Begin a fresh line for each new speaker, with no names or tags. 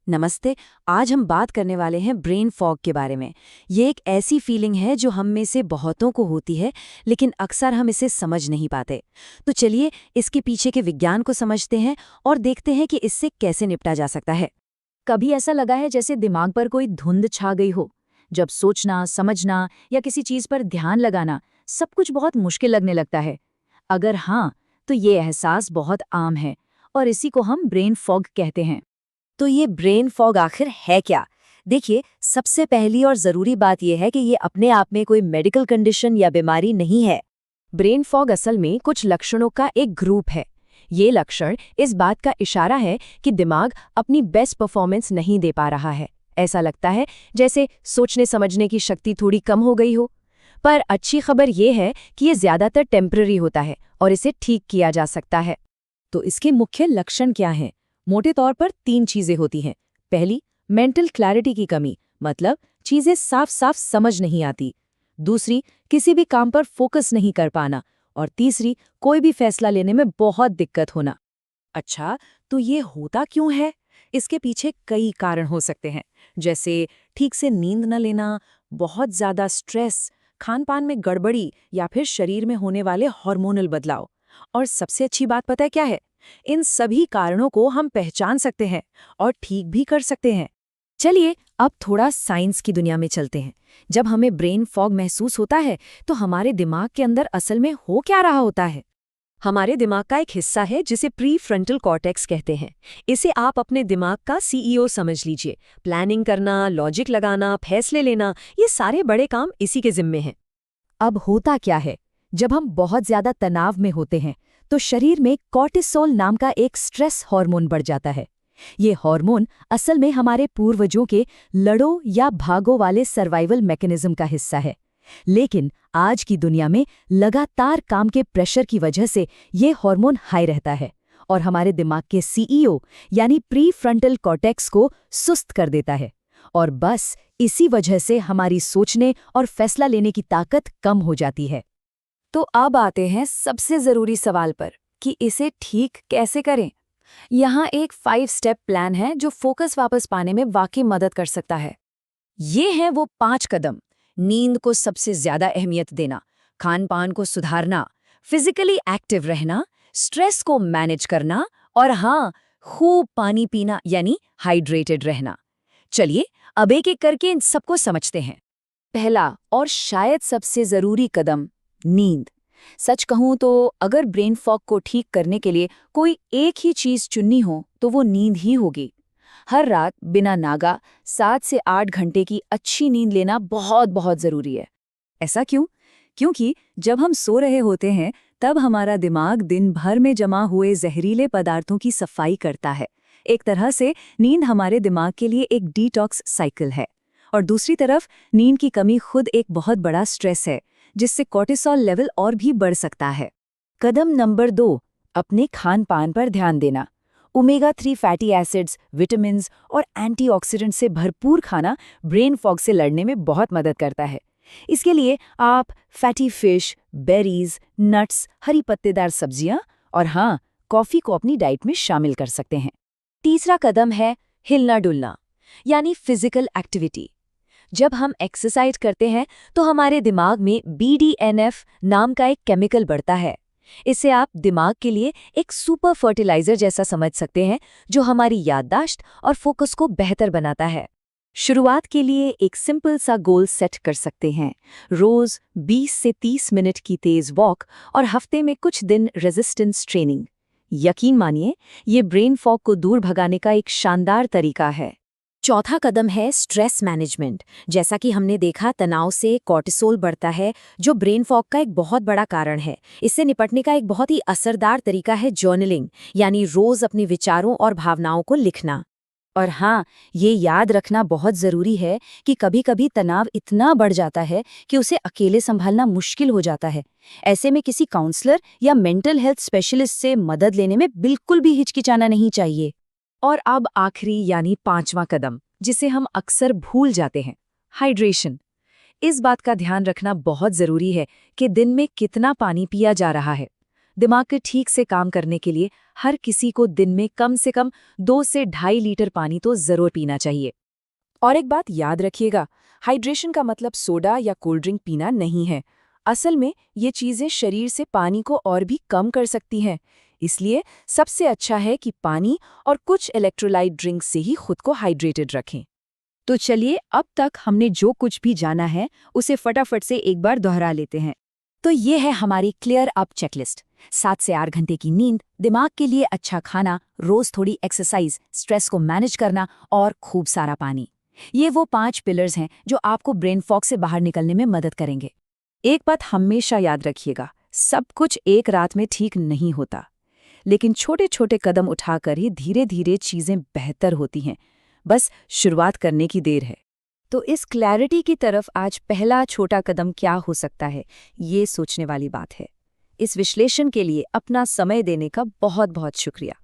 नमस्ते। आज हम बात करने वाले हैं ब्रेन फॉग के बारे में। ये एक ऐसी फीलिंग है जो हम में से बहुतों को होती है, लेकिन अक्सर हम इसे समझ नहीं पाते। तो चलिए इसके पीछे के विज्ञान को समझते हैं और देखते हैं कि इससे कैसे निपटा जा सकता है।
कभी ऐसा लगा है जैसे दिमाग पर कोई धुंध छा गई हो, जब सोचना, समझना या किसी चीज पर ध्यान लगाना सब कुछ बहुत मुश्किल लगने लगता है? अगर हाँ, तो ये एहसास बहुत आम है और इसी को हम ब्रेन फॉग कहते हैं।
तो ये ब्रेन फॉग आखिर है क्या? देखिए, सबसे पहली और ज़रूरी बात यह है कि ये अपने आप में कोई मेडिकल कंडीशन या बीमारी नहीं है। ब्रेन फॉग असल में कुछ लक्षणों का एक ग्रुप है। ये लक्षण इस बात का इशारा है कि दिमाग अपनी बेस्ट परफॉर्मेंस नहीं दे पा रहा है। ऐसा लगता है जैसे सोचने समझने की शक्ति थोड़ी कम हो गई हो। पर अच्छी खबर ये है कि ये ज़्यादातर टेम्पररी होता है और इसे ठीक किया जा सकता है।
तो इसके मुख्य लक्षण क्या हैं? मोटे तौर पर 3 चीजें होती हैं। पहली, मेंटल क्लैरिटी की कमी, मतलब चीजें साफ साफ समझ नहीं आती। दूसरी, किसी भी काम पर फोकस नहीं कर पाना। और तीसरी, कोई भी फैसला लेने में बहुत दिक्कत होना। अच्छा, तो ये होता क्यों है? इसके पीछे कई कारण हो सकते हैं, जैसे ठीक से नींद न लेना, बहुत ज्यादा स्ट्रेस, खान-पान में गड़बड़ी या फिर शरीर में होने वाले हार्मोनल बदलाव। और सबसे अच्छी बात पता है क्या है? इन सभी कारणों को हम पहचान सकते हैं और ठीक भी कर सकते हैं।
चलिए अब थोड़ा साइंस की दुनिया में चलते हैं। जब हमें ब्रेन फॉग महसूस होता है तो हमारे दिमाग के अंदर असल में हो क्या रहा होता है? हमारे दिमाग का एक हिस्सा है जिसे प्री फ्रंटल कॉर्टेक्स कहते हैं। इसे आप अपने दिमाग का सीईओ समझ लीजिए। प्लानिंग करना, लॉजिक लगाना, फैसले लेना, ये सारे बड़े काम इसी के जिम्मे हैं।
अब होता क्या है? जब हम बहुत ज्यादा तनाव में होते हैं तो शरीर में कॉर्टिसोल नाम का एक स्ट्रेस हार्मोन बढ़ जाता है। ये हार्मोन असल में हमारे पूर्वजों के लड़ो या भागो वाले सर्वाइवल मैकेनिज्म का हिस्सा है। लेकिन आज की दुनिया में लगातार काम के प्रेशर की वजह से ये हार्मोन हाई रहता है और हमारे दिमाग के सीईओ यानी प्री फ्रंटल कॉर्टेक्स को सुस्त कर देता है। और बस इसी वजह से हमारी सोचने और फैसला लेने की ताकत कम हो जाती है।
तो अब आते हैं सबसे ज़रूरी सवाल पर कि इसे ठीक कैसे करें। यहाँ एक 5 स्टेप प्लान है जो फोकस वापस पाने में वाकई मदद कर सकता है। ये हैं वो 5 कदम। नींद को सबसे ज़्यादा अहमियत देना, खान पान को सुधारना, फिजिकली एक्टिव रहना, स्ट्रेस को मैनेज करना और हाँ, खूब पानी पीना यानी हाइड्रेटेड रहना। चलिए अब एक एक करके इन सबको समझते हैं। पहला और शायद सबसे ज़रूरी कदम, नींद। सच कहूँ तो अगर ब्रेन फॉग को ठीक करने के लिए कोई एक ही चीज़ चुननी हो तो वो नींद ही होगी। हर रात बिना नागा 7 से 8 घंटे की अच्छी नींद लेना बहुत बहुत ज़रूरी है। ऐसा क्यों? क्योंकि जब हम सो रहे होते हैं तब हमारा दिमाग दिन भर में जमा हुए जहरीले पदार्थों की सफाई करता है। एक तरह से नींद हमारे दिमाग के लिए एक डिटॉक्स साइकिल है। और दूसरी तरफ नींद की कमी खुद एक बहुत बड़ा स्ट्रेस है, जिससे कॉर्टिसोल लेवल और भी बढ़ सकता है। कदम नंबर 2, अपने खान पान पर ध्यान देना। ओमेगा 3 फैटी एसिड्स, विटामिन्स और एंटीऑक्सीडेंट से भरपूर खाना ब्रेन फॉग से लड़ने में बहुत मदद करता है। इसके लिए आप फैटी फिश, बेरीज, नट्स, हरी पत्तेदार सब्जियां और हाँ, कॉफ़ी को अपनी डाइट में शामिल कर सकते हैं। तीसरा कदम है हिलना डुलना, यानी फिजिकल एक्टिविटी। जब हम एक्सरसाइज करते हैं तो हमारे दिमाग में BDNF नाम का एक केमिकल बढ़ता है। इसे आप दिमाग के लिए एक सुपर फर्टिलाइजर जैसा समझ सकते हैं, जो हमारी याददाश्त और फोकस को बेहतर बनाता है। शुरुआत के लिए एक सिंपल सा गोल सेट कर सकते हैं। रोज 20 से 30 मिनट की तेज वॉक और हफ्ते में कुछ दिन रेजिस्टेंस ट्रेनिंग। यकीन मानिए, ये ब्रेन फॉग को दूर भगाने का एक शानदार तरीका है। चौथा कदम है स्ट्रेस मैनेजमेंट। जैसा कि हमने देखा, तनाव से कॉर्टिसोल बढ़ता है, जो ब्रेन फॉग का एक बहुत बड़ा कारण है। इससे निपटने का एक बहुत ही असरदार तरीका है जर्नलिंग, यानी रोज अपने विचारों और भावनाओं को लिखना। और हाँ, ये याद रखना बहुत ज़रूरी है कि कभी-कभी तनाव इतना बढ़ जाता है कि उसे अकेले संभालना मुश्किल हो जाता है। ऐसे में किसी काउंसलर या मेंटल हेल्थ स्पेशलिस्ट से मदद लेने में बिल्कुल भी हिचकिचाना नहीं चाहिए। और अब आखिरी यानी 5वां कदम, जिसे हम अक्सर भूल जाते हैं, हाइड्रेशन। इस बात का ध्यान रखना बहुत ज़रूरी है कि दिन में कितना पानी पिया जा रहा है। दिमाग के ठीक से काम करने के लिए हर किसी को दिन में कम से कम 2 से 2.5 लीटर पानी तो जरूर पीना चाहिए।
और एक बात याद रखिएगा, हाइड्रेशन का मतलब सोडा या कोल्ड ड्रिंक पीना नहीं है। असल में ये चीज़ें शरीर से पानी को और भी कम कर सकती हैं। इसलिए सबसे अच्छा है कि पानी और कुछ इलेक्ट्रोलाइट ड्रिंक से ही खुद को हाइड्रेटेड रखें।
तो चलिए, अब तक हमने जो कुछ भी जाना है उसे फटाफट से एक बार दोहरा लेते हैं। तो ये है हमारी क्लियर अप चेकलिस्ट। 7 से 8 घंटे की नींद, दिमाग के लिए अच्छा खाना, रोज थोड़ी एक्सरसाइज, स्ट्रेस को मैनेज करना और खूब सारा पानी। ये वो 5 पिलर्स हैं जो आपको ब्रेन फॉग से बाहर निकलने में मदद करेंगे। एक बात हमेशा याद रखिएगा, सब कुछ एक रात में ठीक नहीं होता, लेकिन छोटे छोटे कदम उठाकर ही धीरे धीरे चीजें बेहतर होती हैं। बस शुरुआत करने की देर है। तो इस क्लैरिटी की तरफ आज पहला छोटा कदम क्या हो सकता है, ये सोचने वाली बात है। इस विश्लेषण के लिए अपना समय देने का बहुत बहुत शुक्रिया।